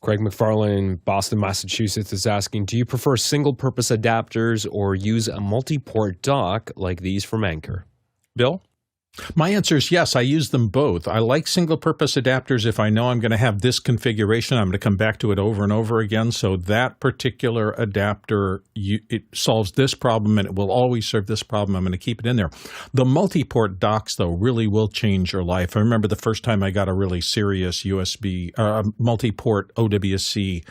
Craig McFarlane, Boston, Massachusetts, is asking, do you prefer single-purpose adapters or use a multi-port dock like these from Anker? Bill? My answer is yes. I use them both. I like single-purpose adapters if I know I'm going to have this configuration. I'm going to come back to it over and over again. So that particular adapter, it solves this problem, and it will always serve this problem. I'm going to keep it in there. The multi-port docks, though, really will change your life. I remember the first time I got a really serious USB multi-port OWC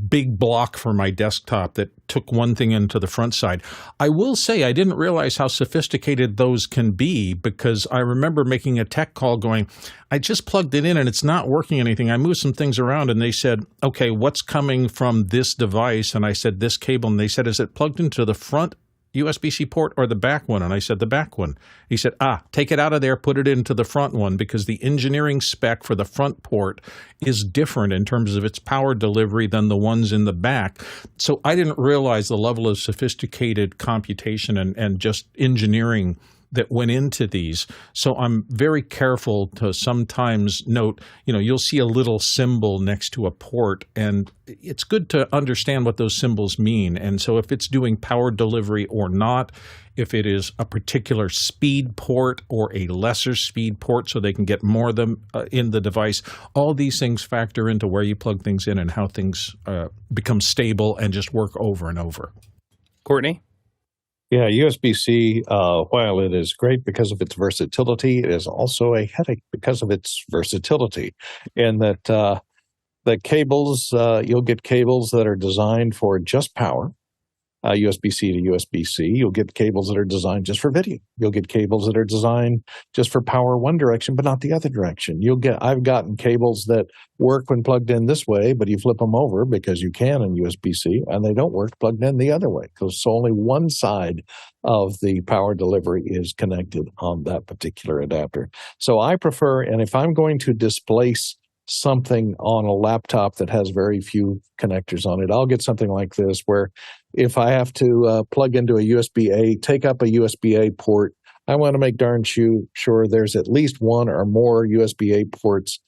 big block for my desktop that took one thing into the front side. I will say I didn't realize how sophisticated those can be, because I remember making a tech call going, I just plugged it in and it's not working anything. I moved some things around and they said, okay, what's coming from this device? And I said, this cable. And they said, is it plugged into the front USB-C port or the back one? And I said, the back one. He said, take it out of there, put it into the front one, because the engineering spec for the front port is different in terms of its power delivery than the ones in the back. So I didn't realize the level of sophisticated computation and just engineering that went into these. So I'm very careful to sometimes note, you'll see a little symbol next to a port, and it's good to understand what those symbols mean. And so if it's doing power delivery or not, if it is a particular speed port or a lesser speed port so they can get more of them in the device, all these things factor into where you plug things in and how things become stable and just work over and over. Courtney? Yeah, USB-C, while it is great because of its versatility, it is also a headache because of its versatility. In that the cables, you'll get cables that are designed for just power, USB-C to USB-C. You'll get cables that are designed just for video. You'll get cables that are designed just for power one direction, but not the other direction. I've gotten cables that work when plugged in this way, but you flip them over because you can in USB-C, and they don't work plugged in the other way, because so only one side of the power delivery is connected on that particular adapter. So I prefer, and if I'm going to displace something on a laptop that has very few connectors on it, I'll get something like this, where if I have to plug into a USB-A, take up a USB-A port, I want to make darn sure there's at least one or more USB-A ports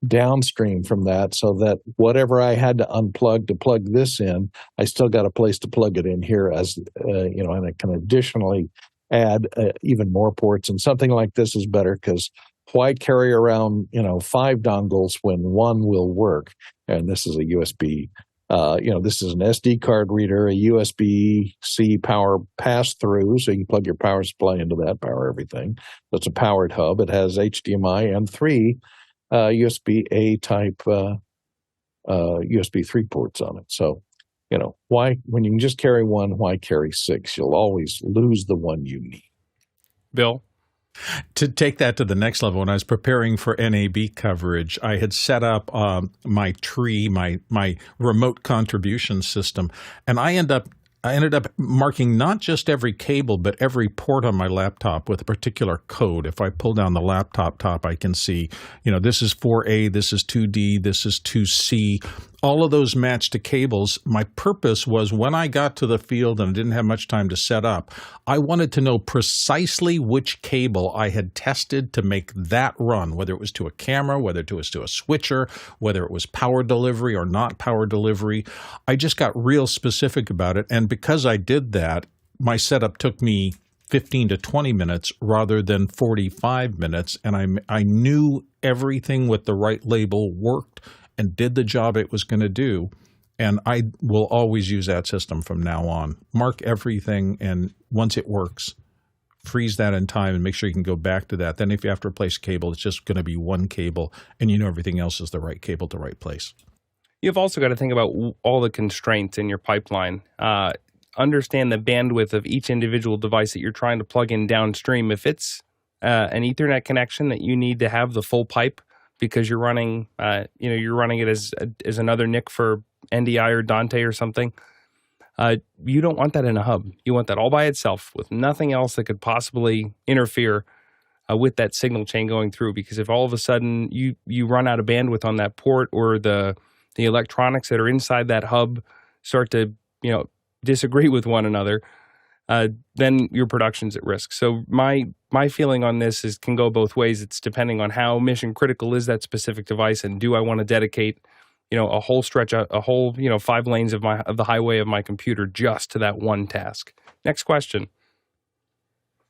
downstream from that, so that whatever I had to unplug to plug this in, I still got a place to plug it in here, as and I can additionally add even more ports. And something like this is better, because why carry around 5 dongles when one will work? And this is a USB. This is an SD card reader, a USB-C power pass-through, so you can plug your power supply into that, power everything. That's a powered hub. It has HDMI and 3 USB-A type USB 3 ports on it. So, why, when you can just carry one, why carry 6? You'll always lose the one you need. Bill? To take that to the next level, when I was preparing for NAB coverage, I had set up my tree, my remote contribution system, and I ended up marking not just every cable, but every port on my laptop with a particular code. If I pull down the laptop top, I can see, this is 4A, this is 2D, this is 2C. All of those match to cables. My purpose was, when I got to the field and didn't have much time to set up, I wanted to know precisely which cable I had tested to make that run, whether it was to a camera, whether it was to a switcher, whether it was power delivery or not power delivery. I just got real specific about it. And because I did that, my setup took me 15 to 20 minutes rather than 45 minutes. And I knew everything with the right label worked and did the job it was going to do. And I will always use that system from now on. Mark everything, and once it works, freeze that in time and make sure you can go back to that. Then if you have to replace a cable, it's just going to be one cable, and everything else is the right cable to right place. You've also got to think about all the constraints in your pipeline. Understand the bandwidth of each individual device that you're trying to plug in downstream. If it's an Ethernet connection that you need to have the full pipe because you're running, you're running it as another NIC for NDI or Dante or something. You don't want that in a hub. You want that all by itself with nothing else that could possibly interfere with that signal chain going through. Because if all of a sudden you run out of bandwidth on that port, or the electronics that are inside that hub start to disagree with one another, then your production's at risk. So my feeling on this can go both ways. It's depending on how mission critical is that specific device, and do I want to dedicate a whole stretch, a whole 5 lanes of the highway of my computer just to that one task. Next question.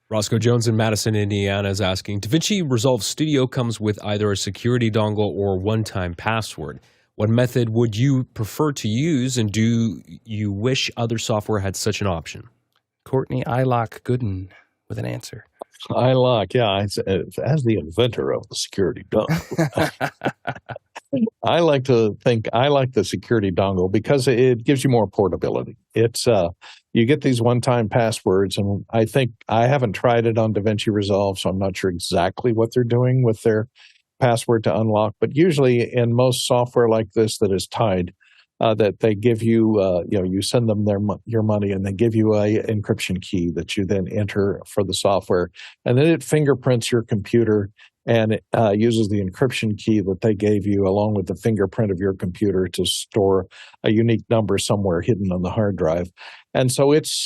Roscoe Jones in Madison, Indiana is asking, DaVinci Resolve Studio comes with either a security dongle or one-time password. What method would you prefer to use, and do you wish other software had such an option? Courtney Ilock Gooden with an answer. iLock, yeah, as the inventor of the security dongle, I like to think I like the security dongle because it gives you more portability. It's you get these one-time passwords, and I think I haven't tried it on DaVinci Resolve, so I'm not sure exactly what they're doing with their password to unlock. But usually, in most software like this that is tied, that they give you, you send them your money, and they give you a encryption key that you then enter for the software, and then it fingerprints your computer, and it uses the encryption key that they gave you along with the fingerprint of your computer to store a unique number somewhere hidden on the hard drive. And so it's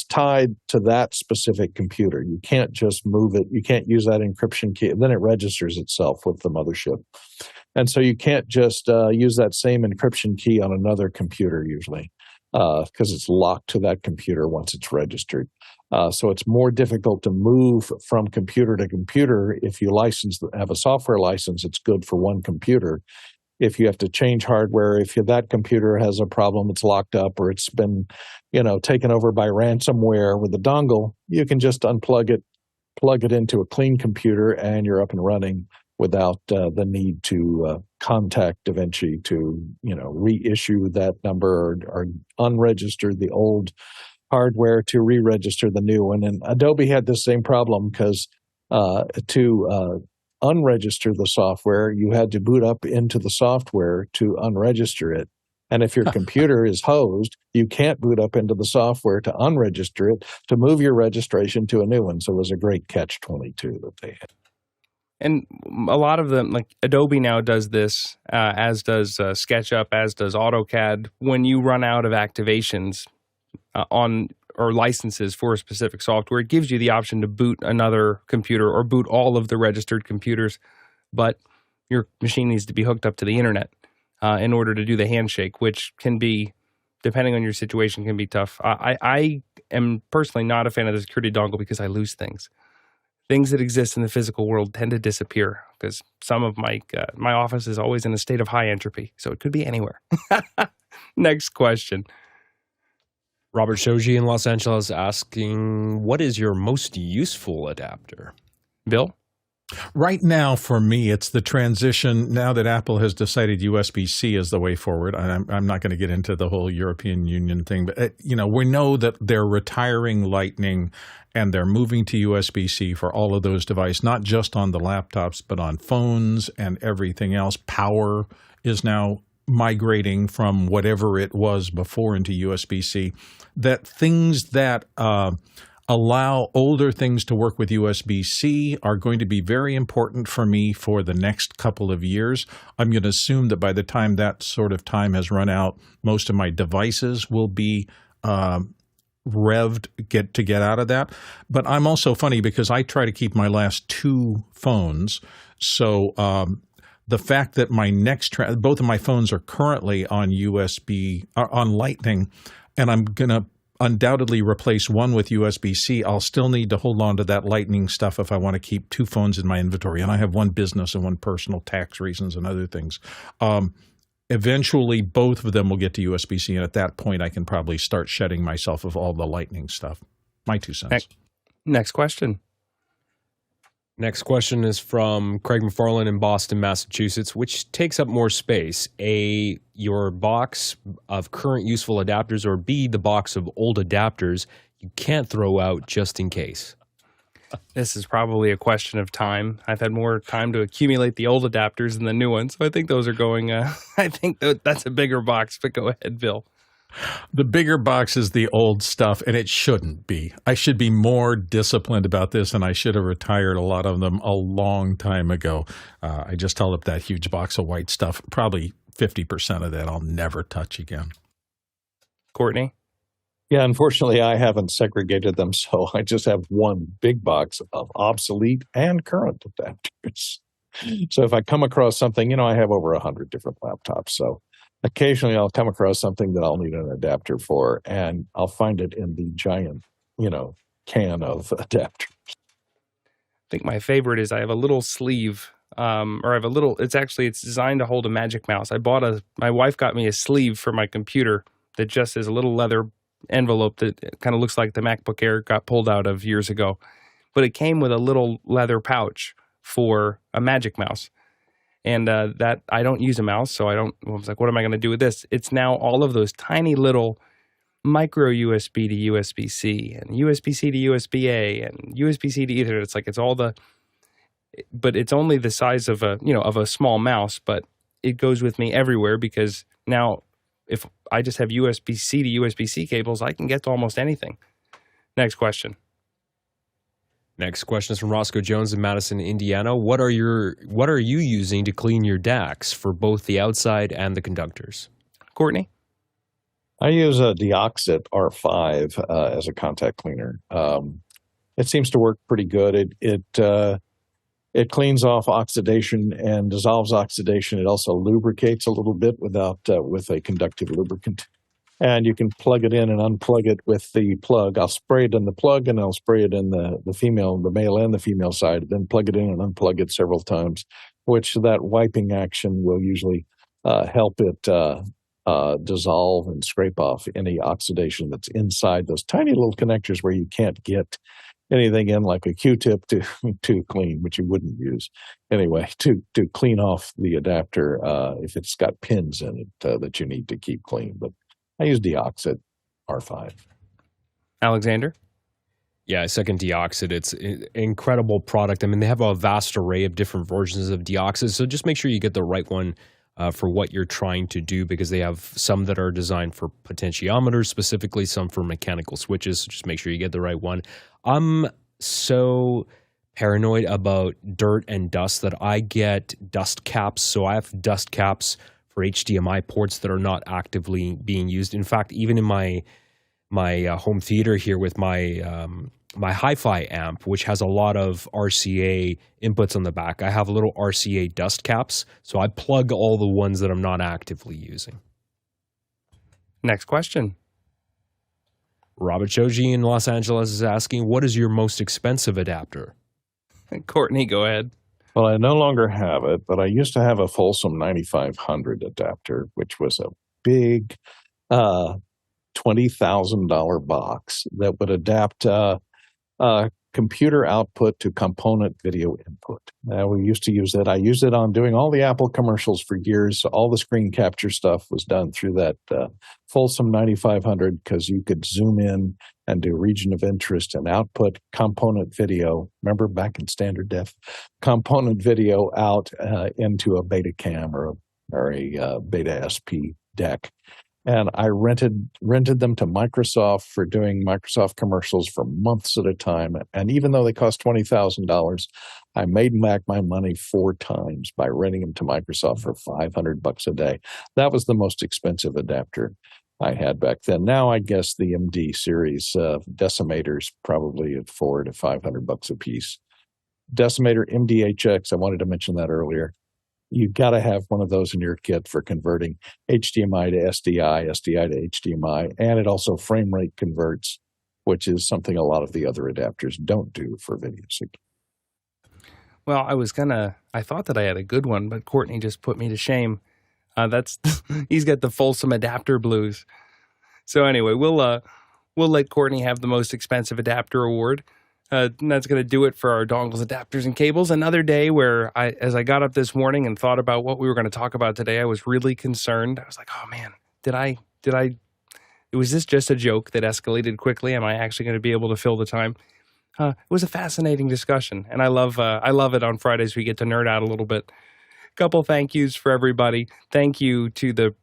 tied to that specific computer. You can't just move it. You can't use that encryption key. Then it registers itself with the mothership. And so you can't just use that same encryption key on another computer usually, because it's locked to that computer once it's registered. So it's more difficult to move from computer to computer. If you have a software license, it's good for one computer. If you have to change hardware, if that computer has a problem, it's locked up, or it's been, taken over by ransomware with the dongle, you can just unplug it, plug it into a clean computer, and you're up and running without the need to contact DaVinci to, reissue that number or unregister the old hardware to re-register the new one. And Adobe had the same problem because to unregister the software, you had to boot up into the software to unregister it. And if your computer is hosed, you can't boot up into the software to unregister it to move your registration to a new one. So it was a great catch-22 that they had. And a lot of them, like Adobe now does this, as does SketchUp, as does AutoCAD. When you run out of activations or licenses for a specific software, it gives you the option to boot another computer or boot all of the registered computers. But your machine needs to be hooked up to the internet in order to do the handshake, which can be, depending on your situation, can be tough. I am personally not a fan of the security dongle because I lose things. Things that exist in the physical world tend to disappear because some of my office is always in a state of high entropy, so it could be anywhere. Next question. Robert Shoji in Los Angeles asking, what is your most useful adapter? Bill? Right now, for me, it's the transition. Now that Apple has decided USB-C is the way forward, I'm not going to get into the whole European Union thing, but we know that they're retiring Lightning and they're moving to USB-C for all of those devices, not just on the laptops, but on phones and everything else. Power is now migrating from whatever it was before into USB-C. That things that allow older things to work with USB-C are going to be very important for me for the next couple of years. I'm going to assume that by the time that sort of time has run out, most of my devices will be revved to get out of that. But I'm also funny because I try to keep my last 2 phones. So the fact that my next both of my phones are currently on on Lightning, and I'm going to undoubtedly replace one with USB-C, I'll still need to hold on to that Lightning stuff if I want to keep 2 phones in my inventory. And I have one business and one personal, tax reasons and other things. Eventually, both of them will get to USB-C, and at that point, I can probably start shedding myself of all the Lightning stuff. My 2 cents. Next question. Next question is from Craig McFarlane in Boston, Massachusetts. Which takes up more space? A, your box of current useful adapters, or B, the box of old adapters you can't throw out just in case? This is probably a question of time. I've had more time to accumulate the old adapters than the new ones, so I think those are going. I think that's a bigger box. But go ahead, Bill. The bigger box is the old stuff, and it shouldn't be. I should be more disciplined about this, and I should have retired a lot of them a long time ago. I just held up that huge box of white stuff. Probably 50% of that I'll never touch again. Courtney? Yeah, unfortunately, I haven't segregated them, so I just have one big box of obsolete and current adapters. So if I come across something, I have over 100 different laptops, so occasionally I'll come across something that I'll need an adapter for, and I'll find it in the giant, can of adapters. I think my favorite is I have a little sleeve, or I have a little, it's designed to hold a Magic Mouse. My wife got me a sleeve for my computer that just is a little leather envelope that kind of looks like the MacBook Air got pulled out of years ago. But it came with a little leather pouch for a Magic Mouse. And that I don't use a mouse, so I was like, what am I going to do with this? It's now all of those tiny little micro USB to USB C and USB C to USB A and USB C to Ethernet. It's like but it's only the size of a small mouse, but it goes with me everywhere because now if I just have USB C to USB C cables, I can get to almost anything. Next question. Next question is from Roscoe Jones in Madison, Indiana. What are you using to clean your DACs for both the outside and the conductors? Courtney? I use a Deoxit R5 as a contact cleaner. It seems to work pretty good. It cleans off oxidation and dissolves oxidation. It also lubricates a little bit with a conductive lubricant. And you can plug it in and unplug it with the plug. I'll spray it in the plug, and I'll spray it in the male and the female side, then plug it in and unplug it several times, which that wiping action will usually help it dissolve and scrape off any oxidation that's inside those tiny little connectors where you can't get anything in, like a Q-tip to clean, which you wouldn't use anyway, to clean off the adapter if it's got pins in it that you need to keep clean. But I use Deoxit R5. Alexander? Yeah, I second Deoxit. It's an incredible product. I mean, they have a vast array of different versions of Deoxit, so just make sure you get the right one for what you're trying to do, because they have some that are designed for potentiometers specifically, some for mechanical switches, so just make sure you get the right one. I'm so paranoid about dirt and dust that I get dust caps, so I have dust caps for HDMI ports that are not actively being used. In fact, even in my home theater here with my my hi-fi amp, which has a lot of RCA inputs on the back, I have little RCA dust caps, so I plug all the ones that I'm not actively using. Next question. Robert Shoji in Los Angeles is asking, what is your most expensive adapter? Courtney, go ahead. Well, I no longer have it, but I used to have a Folsom 9500 adapter, which was a big $20,000 box that would adapt computer output to component video input. We used to use that. I used it on doing all the Apple commercials for years. So all the screen capture stuff was done through that Folsom 9500 because you could zoom in and do region of interest and output component video. Remember back in standard def? Component video out into a Betacam or a Beta SP deck. And I rented them to Microsoft for doing Microsoft commercials for months at a time. And even though they cost $20,000, I made back my money 4 times by renting them to Microsoft for $500 a day. That was the most expensive adapter I had back then. Now I guess the MD series Decimators probably at $400 to $500 a piece. Decimator MDHX, I wanted to mention that earlier. You've got to have one of those in your kit for converting HDMI to SDI, SDI to HDMI, and it also frame rate converts, which is something a lot of the other adapters don't do for video sync. Well, I thought that I had a good one, but Courtney just put me to shame. He's got the Folsom adapter blues. So anyway, we'll let Courtney have the most expensive adapter award. And that's going to do it for our dongles, adapters, and cables. Another day where as I got up this morning and thought about what we were going to talk about today, I was really concerned. I was like, oh man, was this just a joke that escalated quickly? Am I actually going to be able to fill the time? it was a fascinating discussion, and I love it on Fridays. We get to nerd out a little bit. Couple thank yous for everybody. Thank you to the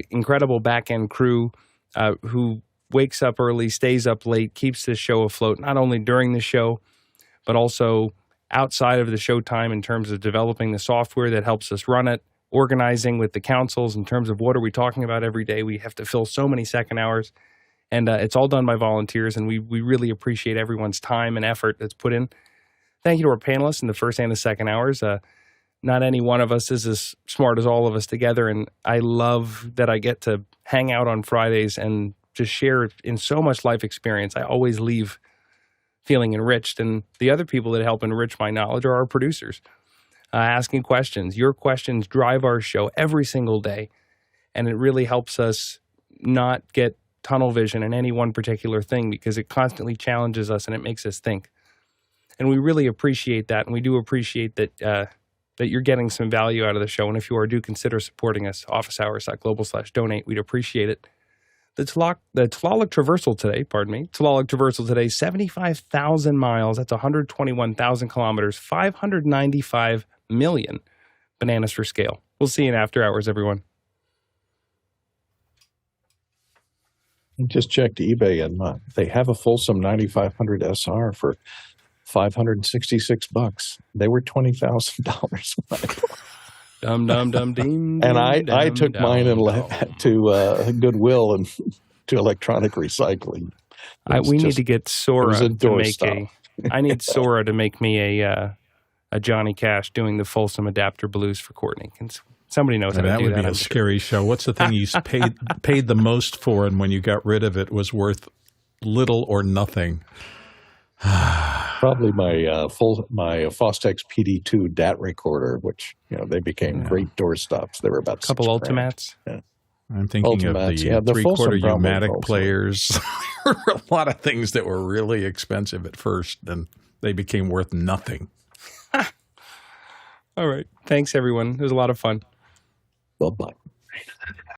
incredible back-end crew who wakes up early, stays up late, keeps this show afloat, not only during the show, but also outside of the show time in terms of developing the software that helps us run it, organizing with the councils in terms of what are we talking about every day. We have to fill so many second hours, and it's all done by volunteers, and we really appreciate everyone's time and effort that's put in. Thank you to our panelists in the first and the second hours. Not any one of us is as smart as all of us together, and I love that I get to hang out on Fridays and just share in so much life experience. I always leave feeling enriched, and the other people that help enrich my knowledge are our producers, asking questions. Your questions drive our show every single day, and it really helps us not get tunnel vision in any one particular thing because it constantly challenges us and it makes us think. And we really appreciate that, and we do appreciate that that you're getting some value out of the show. And if you are, do consider supporting us, officehours.global/donate. We'd appreciate it. The Tlaloc Traversal today, 75,000 miles. That's 121,000 kilometers, 595 million bananas for scale. We'll see you in after hours, everyone. I just checked eBay, and they have a Folsom 9500 SR for $566. They were $20,000. Dum dum dum ding. And I took mine to Goodwill and to electronic recycling. We need to get Sora to make I need Sora to make me a Johnny Cash doing the Folsom adapter blues for Courtney. Somebody knows how to do that. That would be a scary show. What's the thing you paid the most for, and when you got rid of it was worth little or nothing? Probably my Fostex PD2 DAT recorder, which they became great doorstops. They were about a couple Ultimats. Yeah. I'm thinking of the three-quarter Umatic players. There were a lot of things that were really expensive at first, and they became worth nothing. All right. Thanks, everyone. It was a lot of fun. Bye-bye.